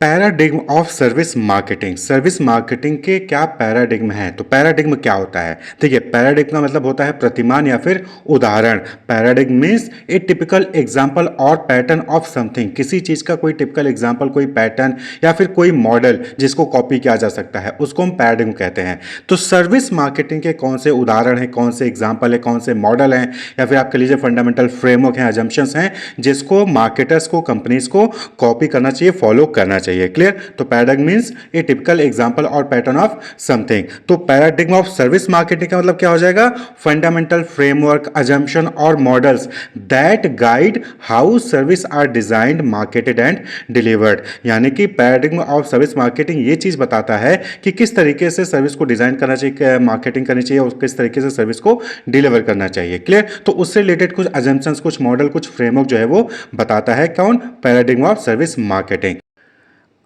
Paradigm of service marketing. Service marketing के क्या paradigm हैं? तो पैराडिग्म क्या होता है? देखिए, पैराडिग्म का मतलब होता है प्रतिमान या फिर उदाहरण। पैराडिग्म मीन्स ए टिपिकल एग्जाम्पल और पैटर्न ऑफ समथिंग। किसी चीज का कोई टिपिकल एग्जाम्पल, कोई पैटर्न या फिर कोई मॉडल जिसको कॉपी किया जा सकता है, उसको हम पैराडिग्म कहते हैं। तो सर्विस मार्केटिंग के कौन से उदाहरण हैं, कौन से एग्जाम्पल है, कौन से मॉडल हैं, या फिर आप कह लीजिए फंडामेंटल फ्रेमवर्क हैं, अजम्पशंस हैं, जिसको मार्केटर्स को, कंपनीज को कॉपी करना चाहिए, फॉलो करना चाहिए। क्लियर? तो paradigm means a typical example और पैटर्न ऑफ समथिंग। तो पैराडिग्म ऑफ सर्विस मार्केटिंग का मतलब क्या हो जाएगा? फंडामेंटल फ्रेमवर्क, अजम्पशन और models that guide how service are designed, marketed and delivered. यानी कि पैराडिग्म ऑफ सर्विस मार्केटिंग ये चीज बताता है कि किस तरीके से सर्विस को डिजाइन करना चाहिए, मार्केटिंग करनी चाहिए और किस तरीके से सर्विस को डिलीवर करना चाहिए। क्लियर? तो उससे रिलेटेड कुछ अजम्पशंस, कुछ मॉडल, कुछ फ्रेमवर्क जो है वो बताता है। कौन? Paradigm of service marketing.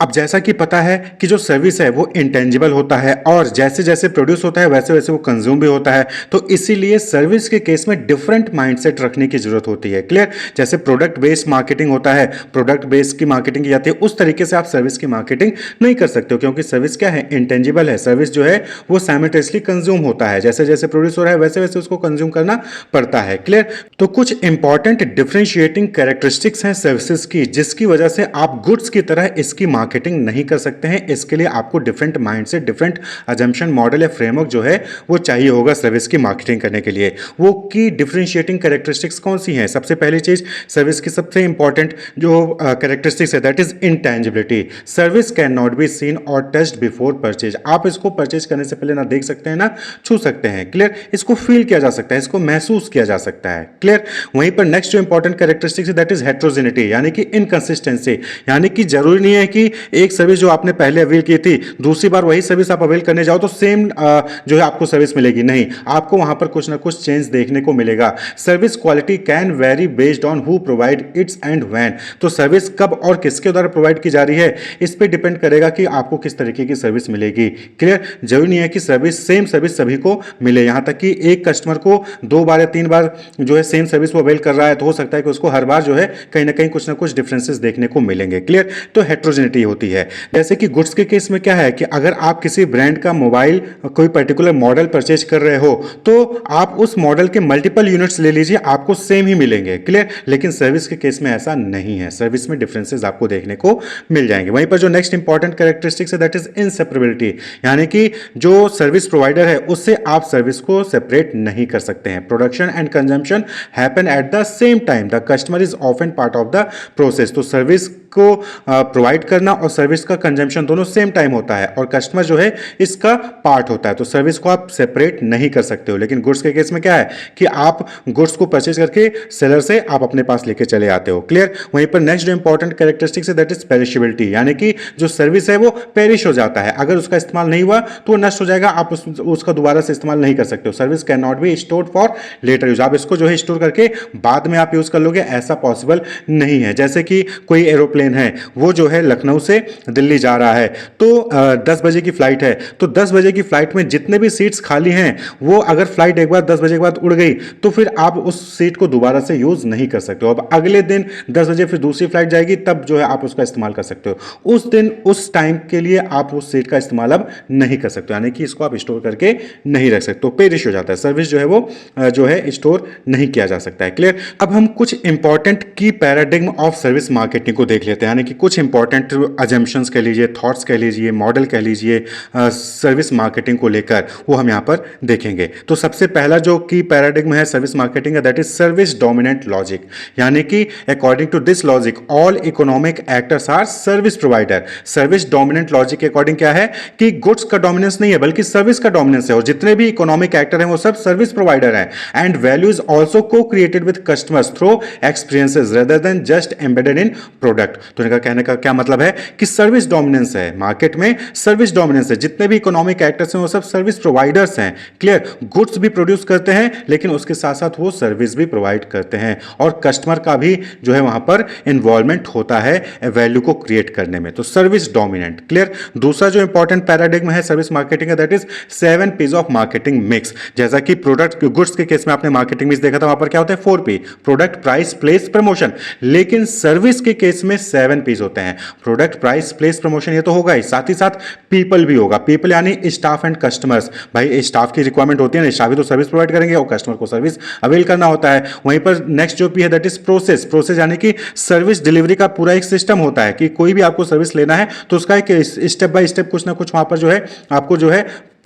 अब जैसा कि पता है कि जो सर्विस है वो इंटेंजिबल होता है और जैसे जैसे प्रोड्यूस होता है वैसे वैसे वो कंज्यूम भी होता है। तो इसीलिए सर्विस के केस में डिफरेंट माइंडसेट रखने की जरूरत होती है। क्लियर? जैसे प्रोडक्ट बेस्ड मार्केटिंग होता है, प्रोडक्ट बेस्ड की मार्केटिंग की जाती है, उस तरीके से आप सर्विस की मार्केटिंग नहीं कर सकते हो, क्योंकि सर्विस क्या है? इंटेंजिबल है। सर्विस जो है वो साइमल्टेनियसली कंज्यूम होता है, जैसे जैसे प्रोड्यूस हो रहा है वैसे वैसे उसको कंज्यूम करना पड़ता है। क्लियर? तो कुछ इंपॉर्टेंट डिफरेंशिएटिंग कैरेक्टरिस्टिक्स हैं सर्विसेज की, जिसकी वजह से आप गुड्स की तरह इसकी मार्केटिंग नहीं कर सकते हैं। इसके लिए आपको different mindset, different assumption, model या फ्रेमवर्क जो है वो चाहिए होगा सर्विस की मार्केटिंग करने के लिए। वो की डिफरेंशिएटिंग कैरेक्टरिस्टिक्स कौन सी हैं? सबसे पहली चीज, सर्विस की सबसे इंपॉर्टेंट जो कैरेक्टरिस्टिक्स है, that is intangibility. Service can not be seen और टच्ड बिफोर परचेज। आप इसको परचेज करने से पहले ना देख सकते हैं ना छू सकते हैं। क्लियर? इसको फील किया जा सकता है, इसको महसूस किया जा सकता है। क्लियर? वहीं पर नेक्स्ट जो इंपॉर्टेंट कैरेक्टरिस्टिक्स है, दैट इज हेट्रोजेनिटी, यानी कि इनकंसिस्टेंसी। यानी कि जरूरी नहीं है कि एक सर्विस जो आपने पहले अवेल की थी, दूसरी बार वही सर्विस आप अवेल करने जाओ तो सेम जो है आपको सर्विस मिलेगी। नहीं, आपको वहां पर कुछ ना कुछ चेंज देखने को मिलेगा। Service quality can very based on who provide it's and when. तो सर्विस कब और किसके द्वारा प्रोवाइड की जा रही है, इस पे डिपेंड करेगा कि आपको किस तरीके की सर्विस मिलेगी। क्लियर? जरूरी नहीं है कि सेम सर्विस सभी को मिले। यहां तक कि एक कस्टमर को 2 बार या 3 बार जो है सेम सर्विस वो अवेल कर रहा है, तो हो सकता है कि उसको हर बार जो है कहीं ना कहीं कुछ ना कुछ डिफरेंसेस देखने को मिलेंगे। क्लियर? तो हेट्रोजेनिटी होती है। जैसे कि गुड्स के केस में क्या है कि अगर आप किसी ब्रांड का मोबाइल, कोई पर्टिकुलर मॉडल परचेज कर रहे हो, तो आप उस मॉडल के मल्टीपल यूनिट्स ले लीजिए, आपको सेम ही मिलेंगे। क्लियर? लेकिन सर्विस के केस में ऐसा नहीं है। सर्विस में डिफरेंसेस आपको देखने को मिल जाएंगे। वहीं पर जो नेक्स्ट इंपॉर्टेंट कैरेक्टरिस्टिक्स है, दैट इज इनसेपरेबिलिटी, यानी कि जो सर्विस प्रोवाइडर है उससे आप सर्विस को सेपरेट नहीं कर सकते हैं। Production and consumption happen at the same time, the customer is often part of the process. तो सर्विस को प्रोवाइड करना और सर्विस का कंजम्पशन दोनों सेम टाइम होता है और कस्टमर जो है इसका पार्ट होता है। तो सर्विस को आप सेपरेट नहीं कर सकते हो। लेकिन गुड्स के केस में क्या है कि आप गुड्स को परचेज करके सेलर से आप अपने पास लेके चले आते हो। क्लियर? वहीं पर नेक्स्ट जो इंपॉर्टेंट कैरेक्टरिस्टिक्स है, दैट इज पेरिशेबिलिटी, यानी कि जो सर्विस है वो पेरिश हो जाता है। अगर उसका इस्तेमाल नहीं हुआ तो वो नष्ट हो जाएगा, आप उसका दोबारा से इस्तेमाल नहीं कर सकते हो। Service can not be stored for later use. आप इसको जो है स्टोर करके बाद में आप यूज कर लोगे, ऐसा पॉसिबल नहीं है। जैसे कि कोई एरोप्लेन है, वो जो है लखनऊ से दिल्ली जा रहा है, तो 10 बजे की फ्लाइट है, तो 10 बजे की फ्लाइट में जितने भी सीट्स खाली हैं, वो अगर फ्लाइट एक बार 10 बजे के बाद उड़ गई तो फिर आप उस सीट को दोबारा से यूज नहीं कर सकते हो। अब अगले दिन 10 बजे फिर दूसरी फ्लाइट जाएगी, तब जो है आप उसका इस्तेमाल कर सकते हो। उस दिन उस टाइम के लिए आप उस सीट का इस्तेमाल अब नहीं कर सकते, यानी कि इसको आप स्टोर करके नहीं रख सकते, तो पेरिश हो जाता है। सर्विस जो है वो जो है स्टोर नहीं किया जा सकता है। क्लियर? अब हम कुछ इंपॉर्टेंट की पैराडिग्म ऑफ सर्विस मार्केटिंग को देख लेते हैं, यानी कि कुछ इंपॉर्टेंट अजम्पशंस कह लीजिए, थॉट्स कह लीजिए, मॉडल कह लीजिए सर्विस मार्केटिंग को लेकर, वो हम यहां पर देखेंगे। तो सबसे पहला जो की पैराडिग्म है सर्विस मार्केटिंग का, that is service dominant logic, यानी कि according to this logic all economic actors are service provider. Service dominant logic के अकॉर्डिंग क्या है कि गुड्स का डोमिनेंस नहीं है बल्कि सर्विस का डोमिनेंस है, और जितने भी इकोनॉमिक एक्टर हैं वो सब सर्विस प्रोवाइडर हैं। एंड वैल्यू इज आल्सो को created with customers through experiences rather than just embedded in product. तो इनका कहने का क्या मतलब है कि सर्विस डोमिनेंस है, मार्केट में सर्विस डोमिनेंस है, जितने भी इकोनॉमिक एक्टर्स हैं वो सब सर्विस प्रोवाइडर्स हैं। क्लियर? गुड्स भी प्रोड्यूस करते हैं लेकिन उसके साथ साथ वो सर्विस भी प्रोवाइड करते हैं, और कस्टमर का भी जो है वहां पर इन्वॉल्वमेंट होता है वैल्यू को क्रिएट करने में। तो सर्विस डोमिनेंट। क्लियर? दूसरा जो इंपॉर्टेंट पैराडिग्म है सर्विस मार्केटिंग का, that is 7 P's of marketing mix. जैसा कि प्रोडक्ट गुड्स के केस में आपने मार्केटिंग मिक्स देखा था, वहां पर क्या होता है 4P, product, price, place, promotion. लेकिन सर्विस के केस में 7 P's होते हैं, product, product, price, place, promotion, ये तो होगा ही, साथ ही साथ पीपल भी होगा। पीपल यानी स्टाफ एंड कस्टमर्स। भाई स्टाफ की रिक्वायरमेंट होती है ना, स्टाफ ही तो सर्विस प्रोवाइड करेंगे और कस्टमर को सर्विस अवेल करना होता है। वहीं पर नेक्स्ट जो भी है दैट इज प्रोसेस। प्रोसेस यानी कि सर्विस डिलीवरी का पूरा एक सिस्टम होता है कि कोई भी आपको सर्विस लेना है तो उसका एक स्टेप बाय स्टेप कुछ ना कुछ वहां पर जो है आपको जो है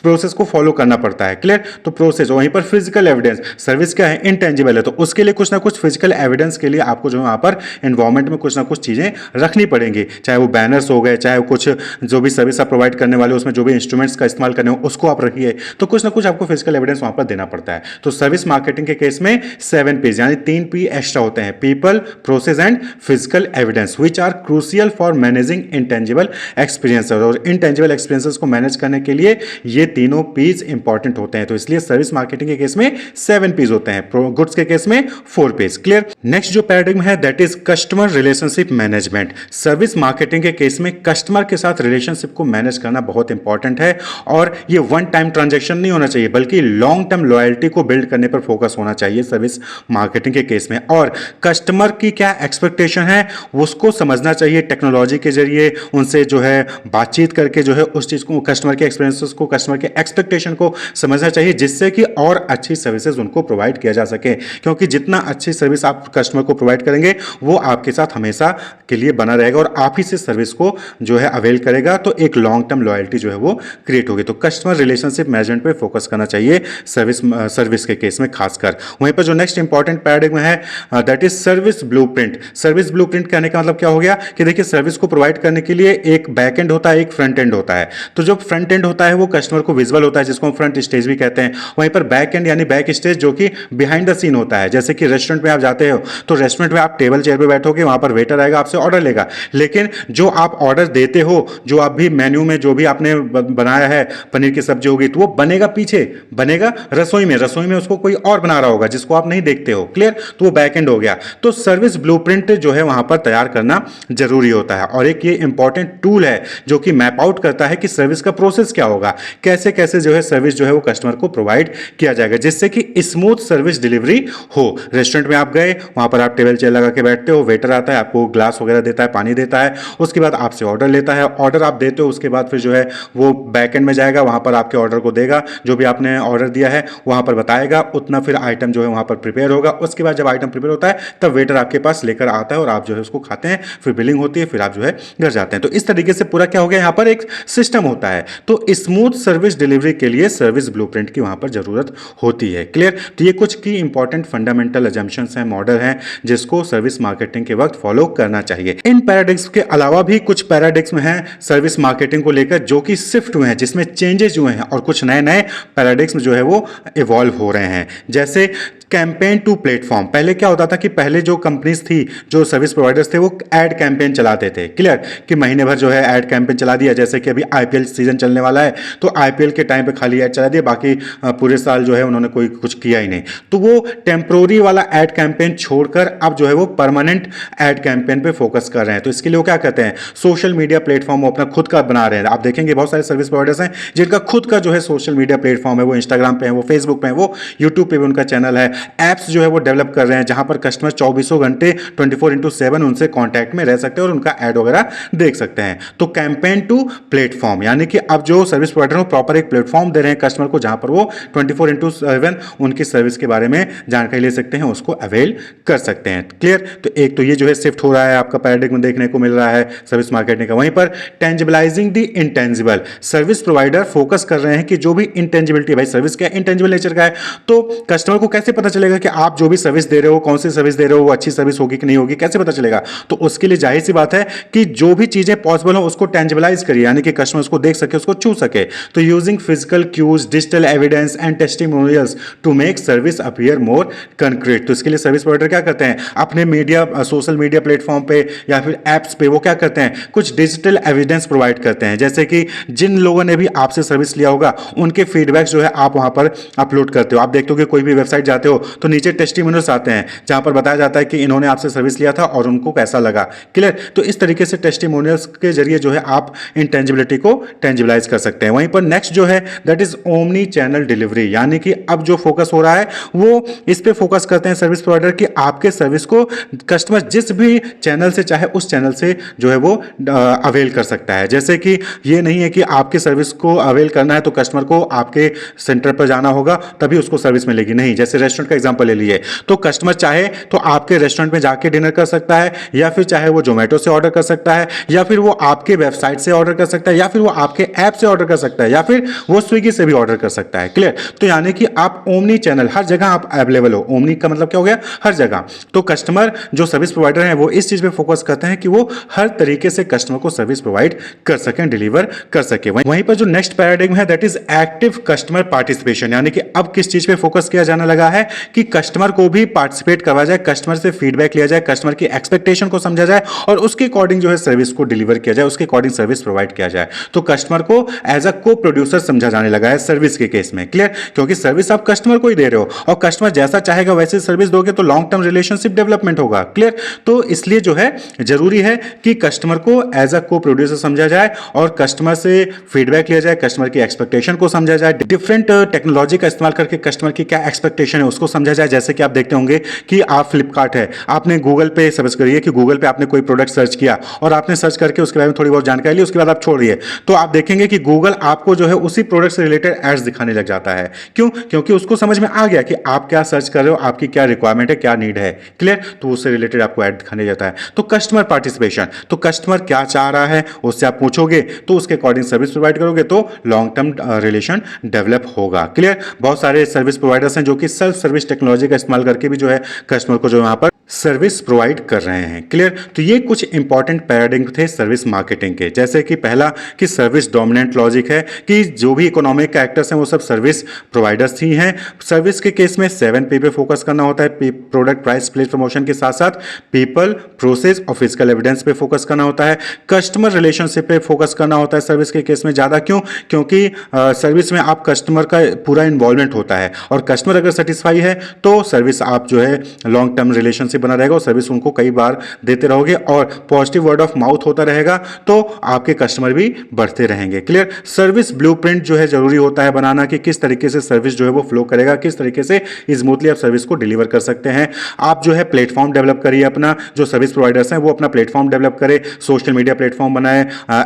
प्रोसेस को फॉलो करना पड़ता है। क्लियर? तो प्रोसेस। वहीं पर फिजिकल एविडेंस। सर्विस क्या है? इंटेंजिबल है, तो उसके लिए कुछ ना कुछ फिजिकल एविडेंस के लिए आपको जो है वहां पर एनवायरमेंट में कुछ ना कुछ चीजें रखनी पड़ेंगी, चाहे वो बैनर्स हो गए, चाहे वो कुछ जो भी सर्विस आप प्रोवाइड करने वाले उसमें जो भी इंस्ट्रूमेंट्स का इस्तेमाल करने हो उसको आप रखिए, तो कुछ ना कुछ आपको फिजिकल एविडेंस वहां पर देना पड़ता है। तो सर्विस मार्केटिंग के केस में 7 P's यानी 3 P एक्स्ट्रा होते हैं, people, process and physical evidence, which are crucial for managing intangible experience. और इंटेंजिबल एक्सपीरियंसेस को मैनेज करने के लिए ये तीनों P's इंपॉर्टेंट होते हैं। तो इसलिए सर्विस मार्केटिंग के केस में 7 P's होते हैं, गुड्स के केस में 4 P's। क्लियर? नेक्स्ट जो पैराडिग्म है that is customer relationship management. Service marketing के केस में कस्टमर के साथ रिलेशनशिप को मैनेज करना बहुत इंपॉर्टेंट है, और ये वन टाइम ट्रांजैक्शन नहीं होना चाहिए बल्कि लॉन्ग टर्म लॉयल्टी को बिल्ड करने पर फोकस होना चाहिए सर्विस मार्केटिंग के केस में। और कस्टमर की क्या एक्सपेक्टेशन है उसको समझना चाहिए, टेक्नोलॉजी के जरिए उनसे जो है बातचीत करके जो है उस चीज को, कस्टमर के एक्सपीरियंसेस को, कस्टमर के एक्सपेक्टेशन को समझना चाहिए, जिससे कि और अच्छी सर्विसेज उनको प्रोवाइड किया जा सके। क्योंकि जितना अच्छी सर्विस आप कस्टमर को प्रोवाइड करेंगे वो आपके साथ हमेशा के लिए बना रहेगा और आप ही से सर्विस को जो है अवेल करेगा, तो एक लॉन्ग टर्म लॉयल्टी जो है वो क्रिएट होगी। तो कस्टमर रिलेशनशिप मैनेजमेंट पे फोकस करना चाहिए सर्विस के केस में खासकर। वहीं पर जो नेक्स्ट इंपॉर्टेंट पैराडिग्म है that is service blueprint. Service blueprint कहने का मतलब क्या हो गया कि देखिए सर्विस को प्रोवाइड करने के लिए एक बैक एंड होता है, एक फ्रंट एंड होता है। तो जो फ्रंट एंड होता है वो कस्टमर को विजुअल होता है, जिसको हम फ्रंट स्टेज भी कहते हैं। वहीं पर बैक एंड यानी बैक स्टेज जो कि बिहाइंड द सीन होता है। जैसे कि रेस्टोरेंट में आप जाते हो तो रेस्टोरेंट में आप टेबल चेयर पे बैठोगे, वहां पर वेटर आएगा, आपसे ऑर्डर लेगा, लेकिन जो आप ऑर्डर देते हो, जो आप भी मेन्यू में जो भी आपने बनाया है, पनीर की सब्जी होगी तो वो बनेगा पीछे, बनेगा रसोई में, रसोई में उसको कोई और बना रहा होगा जिसको आप नहीं देखते हो। क्लियर? तो वो बैक एंड हो गया। तो सर्विस ब्लूप्रिंट जो है वहां पर तैयार करना जरूरी होता है, और एक ये इंपॉर्टेंट टूल है जो कि मैप आउट करता है कि सर्विस का प्रोसेस क्या होगा, कैसे कैसे जो है सर्विस जो है वो कस्टमर को प्रोवाइड किया जाएगा, जिससे कि स्मूथ सर्विस डिलीवरी हो। रेस्टोरेंट में आप गए, वहां पर आप टेबल चेयर लगा के बैठते हो, वेटर आता है, आपको ग्लास वगैरह देता है, पानी देता है, उसके बाद आपसे ऑर्डर लेता है, ऑर्डर आप देते हो, उसके बाद फिर जो है वो बैक एंड में जाएगा, वहां पर आपके ऑर्डर को देगा, जो भी आपने ऑर्डर दिया है वहां पर बताएगा, उतना फिर आइटम जो है वहां पर प्रिपेयर होगा। उसके बाद जब आइटम प्रिपेयर होता है तब वेटर आपके पास लेकर आता है और आप जो है उसको खाते हैं, फिर बिलिंग होती है, फिर आप जो है घर जाते हैं। तो इस तरीके से पूरा क्या हो गया, यहाँ पर एक सिस्टम होता है। तो स्मूथ सर्विस डिलीवरी के लिए सर्विस ब्लूप्रिंट की वहां पर जरूरत होती है। क्लियर? तो ये कुछ की इंपॉर्टेंट फंडामेंटल अजम्पशंस हैं, मॉडल हैं, जिसको सर्विस मार्केटिंग के वक्त फॉलो करना चाहिए। इन पैराडिग्म्स के अलावा भी कुछ पैराडिग्म्स हैं सर्विस मार्केटिंग को लेकर जो कि शिफ्ट हुए हैं, जिसमें चेंजेस हुए हैं और कुछ नए नए पैराडिग्म्स जो है वो इवॉल्व हो रहे हैं। जैसे कैंपेन टू प्लेटफॉर्म। पहले क्या होता था कि पहले जो कंपनीज थी, जो सर्विस प्रोवाइडर्स थे, वो एड कैंपेन चलाते थे। क्लियर? कि महीने भर जो है एड कैंपेन चला दिया, जैसे कि अभी आईपीएल सीजन चलने वाला है तो आईपीएल के टाइम पे खाली एड चला दिया, बाकी पूरे साल जो है उन्होंने कोई कुछ किया ही नहीं। तो वो टेम्प्रोरी वाला एड कैंपेन छोड़कर अब जो है वो परमानेंट एड कैंपेन पे फोकस कर रहे हैं। तो इसके लिए वो क्या कहते हैं, सोशल मीडिया प्लेटफॉर्म अपना खुद का बना रहे हैं। आप देखेंगे बहुत सारे सर्विस प्रोवाइडर्स हैं जिनका खुद का जो है सोशल मीडिया प्लेटफॉर्म है, वो इंस्टाग्राम पे है, वो फेसबुक पे है, वो यूट्यूब पे भी उनका चैनल है। ऐप्स जो है वो डेवलप कर रहे हैं जहां पर कस्टमर 24 घंटे 24/7 उनसे कांटेक्ट में रह सकते हैं और उनका ऐड वगैरह देख सकते हैं। तो कैंपेन टू प्लेटफॉर्म यानी कि अब जो सर्विस प्रोवाइडर है प्रॉपर एक प्लेटफॉर्म दे रहे हैं कस्टमर को, जहां पर वो 24/7 उनकी सर्विस के बारे में जानकारी ले सकते हैं, उसको अवेल कर सकते हैं। क्लियर? तो एक तो ये जो है शिफ्ट हो रहा है, आपका पैराडिग्म देखने को मिल रहा है सर्विस मार्केटिंग का। वहीं पर tangibilizing the intangible. Service provider focus कर रहे हैं कि जो भी इंटेंजिबिलिटी, भाई सर्विस क्या इंटेंजिबल नेचर का है, तो कस्टमर को कैसे पता चलेगा कि आप जो भी सर्विस दे रहे हो, कौन सी सर्विस दे रहे हो, वो अच्छी सर्विस होगी कि नहीं होगी, कैसे पता चलेगा? तो उसके लिए जाहिर सी बात है कि जो भी चीजें पॉसिबल हो उसको टेंजिबलाइज करिए, यानी कि कस्टमर उसको देख सके, उसको छू सके। तो using physical cues, digital evidence and testimonials to make service appear more concrete. तो इसके लिए सर्विस प्रोवाइडर क्या करते हैं, अपने मीडिया, सोशल मीडिया प्लेटफॉर्म पे या फिर एप्स पे वो क्या करते हैं, कुछ डिजिटल एविडेंस प्रोवाइड करते हैं। जैसे कि जिन लोगों ने भी आपसे सर्विस लिया होगा उनके फीडबैक्स जो है आप वहां पर अपलोड करते हो। आप देखते हो कि कोई भी वेबसाइट जाते हो तो नीचे टेस्टिमोनियल्स आते हैं जहां पर बताया जाता है कि इन्होंने आपसे सर्विस लिया था और उनको कैसा लगा। क्लियर? तो इस तरीके से टेस्टिमोनियल्स के जरिए जो है आप इंटेंजिबिलिटी को टेंजिबलाइज कर सकते हैं। वहीं पर नेक्स्ट नेक्स्ट जो है that is omni channel delivery, यानी कि अब जो फोकस हो रहा है वो इस पे फोकस करते हैं सर्विस प्रोवाइडर कि आपके सर्विस को कस्टमर जिस भी चैनल से चाहे उस चैनल से जो है वो अवेल कर सकता है। जैसे कि ये नहीं है कि आपके सर्विस को अवेल करना है तो कस्टमर को आपके सेंटर पर जाना होगा तभी उसको सर्विस मिलेगी, नहीं। जैसे रेस्टोरेंट का एग्जांपल ले लीजिए, तो कस्टमर चाहे तो आपके रेस्टोरेंट में जाके डिनर कर सकता है, या फिर चाहे वो जोमेटो से ऑर्डर कर सकता है, या फिर वो आपके वेबसाइट से ऑर्डर कर सकता है, या फिर वो आपके ऐप से ऑर्डर कर सकता है, या फिर वो स्विगी से भी ऑर्डर कर सकता है। क्लियर? तो यानी कि आप ओमनी चैनल हर जगह आप अवेलेबल हो। ओमनी का मतलब क्या हो गया? हर जगह। तो कस्टमर जो सर्विस प्रोवाइडर है वो इस चीज पे फोकस करते हैं कि वो हर तरीके से कस्टमर को सर्विस प्रोवाइड कर सकें, डिलीवर कर सके। वहीं पर जो नेक्स्ट पैराडिग्म है that is active customer participation, यानी कि अब किस चीज पे फोकस किया जाने लगा है कि कस्टमर को भी पार्टिसिपेट करवाया जाए, कस्टमर से फीडबैक लिया जाए, कस्टमर की एक्सपेक्टेशन को समझा जाए और उसके अकॉर्डिंग जो है सर्विस को डिलीवर किया जाए, उसके अकॉर्डिंग सर्विस प्रोवाइड किया जाए। तो कस्टमर को एज अ को प्रोड्यूसर समझा जाने लगा है सर्विस के केस में। क्लियर? क्योंकि सर्विस आप कस्टमर को ही दे रहे हो और कस्टमर जैसा चाहेगा वैसे सर्विस दोगे तो लॉन्ग टर्म रिलेशनशिप डेवलपमेंट होगा। क्लियर? तो इसलिए जो है जरूरी है कि कस्टमर को एज अ को प्रोड्यूसर समझा जाए और कस्टमर से फीडबैक लिया जाए, कस्टमर की एक्सपेक्टेशन को समझा जाए, डिफरेंट टेक्नोलॉजी का इस्तेमाल करके कस्टमर की क्या एक्सपेक्टेशन है उसको समझा जाए। जैसे कि आप देखते होंगे कि आप फ्लिपकार्ट है, आपने गूगल पे सर्च करिए कि गूगल पे आपने कोई प्रोडक्ट सर्च किया और आपने सर्च करके उसके बारे में थोड़ी बहुत जानकारी ली, उसके बाद आप छोड़ दिए, तो आप देखेंगे कि गूगल आपको जो है उसी प्रोडक्ट से रिलेटेड एड्स दिखाने लग जाता है। क्यों? क्योंकि उसको समझ में आ गया कि आप क्या सर्च कर रहे हो, आपकी क्या रिक्वायरमेंट है, क्या नीड है। क्लियर? तो उससे रिलेटेड आपको ऐड दिखाने जाता है। तो कस्टमर पार्टिसिपेशन, तो कस्टमर क्या चाह रहा है उससे आप पूछोगे तो उसके अकॉर्डिंग सर्विस प्रोवाइड करोगे तो लॉन्ग टर्म रिलेशन डेवलप होगा। क्लियर? बहुत सारे सर्विस प्रोवाइडर्स हैं जो कि सेल्फ सर्विस टेक्नोलॉजी का इस्तेमाल करके भी जो है कस्टमर को जो यहाँ पर सर्विस प्रोवाइड कर रहे हैं। क्लियर? तो ये कुछ इंपॉर्टेंट पैराडिग्म थे सर्विस मार्केटिंग के। जैसे कि पहला कि सर्विस डोमिनेंट लॉजिक है कि जो भी इकोनॉमिक एक्टर्स हैं वो सब सर्विस प्रोवाइडर्स ही हैं। सर्विस के केस में 7P पे फोकस करना होता है, प्रोडक्ट, प्राइस, प्लेस, प्रमोशन के साथ साथ पीपल, प्रोसेस और फिजिकल एविडेंस पे फोकस करना होता है। कस्टमर रिलेशनशिप पे फोकस करना होता है सर्विस के केस में ज़्यादा। क्यों? क्योंकि सर्विस में आप कस्टमर का पूरा इन्वॉल्वमेंट होता है और कस्टमर अगर सेटिस्फाई है तो सर्विस आप जो है लॉन्ग टर्म रिलेशनशिप बना रहेगा और सर्विस उनको कई बार देते रहोगे और पॉजिटिव वर्ड ऑफ माउथ होता रहेगा तो आपके कस्टमर भी बढ़ते रहेंगे। क्लियर? सर्विस ब्लूप्रिंट जो है जरूरी होता है बनाना कि किस तरीके से सर्विस जो है वो फ्लो करेगा, किस तरीके से स्मूथली आप सर्विस को डिलीवर कर सकते हैं। आप जो है प्लेटफॉर्म डेवलप करिए अपना, जो सर्विस प्रोवाइडर्स हैं वो अपना प्लेटफॉर्म डेवलप करे, सोशल मीडिया प्लेटफॉर्म बनाए,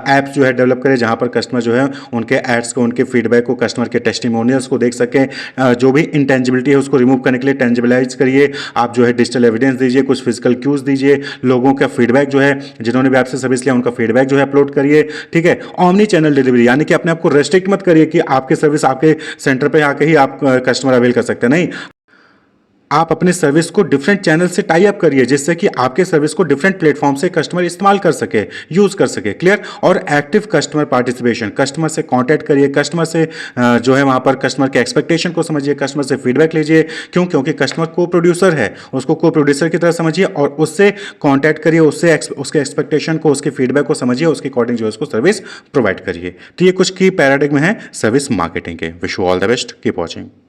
ऐप्स जो है डेवलप करे जहां पर कस्टमर जो है उनके एड्स को, उनके फीडबैक को, कस्टमर के टेस्टिमोनियल्स को देख सकें। जो भी इंटेंजिबिलिटी है उसको रिमूव करने के लिए टेंजिबलाइज करिए। आप जो है डिजिटल एविडेंस दीजिए, कुछ फिजिकल क्यूज दीजिए, लोगों का फीडबैक जो है जिन्होंने भी आपसे सर्विस लिया उनका फीडबैक जो है अपलोड करिए। ठीक है? ऑमनी चैनल डिलीवरी, यानी कि अपने आप को रेस्ट्रिक्ट मत करिए कि आपके सर्विस आपके सेंटर पे आके ही आप कस्टमर अवेल कर सकते हैं, नहीं। आप अपने सर्विस को डिफरेंट चैनल से टाई अप करिए जिससे कि आपके सर्विस को डिफरेंट प्लेटफॉर्म से कस्टमर इस्तेमाल कर सके, यूज कर सके। क्लियर? और एक्टिव कस्टमर पार्टिसिपेशन, कस्टमर से कांटेक्ट करिए, कस्टमर से जो है वहां पर कस्टमर के एक्सपेक्टेशन को समझिए, कस्टमर से फीडबैक लीजिए। क्यों? क्योंकि कस्टमर को प्रोड्यूसर है, उसको को प्रोड्यूसर की तरह समझिए और उससे कांटेक्ट करिए, उससे उसके एक्सपेक्टेशन को, उसके फीडबैक को समझिए, उसके अकॉर्डिंग जो है उसको सर्विस प्रोवाइड करिए। तो ये कुछ की पैराडिग्म है सर्विस मार्केटिंग के। Wish you all the best, keep watching.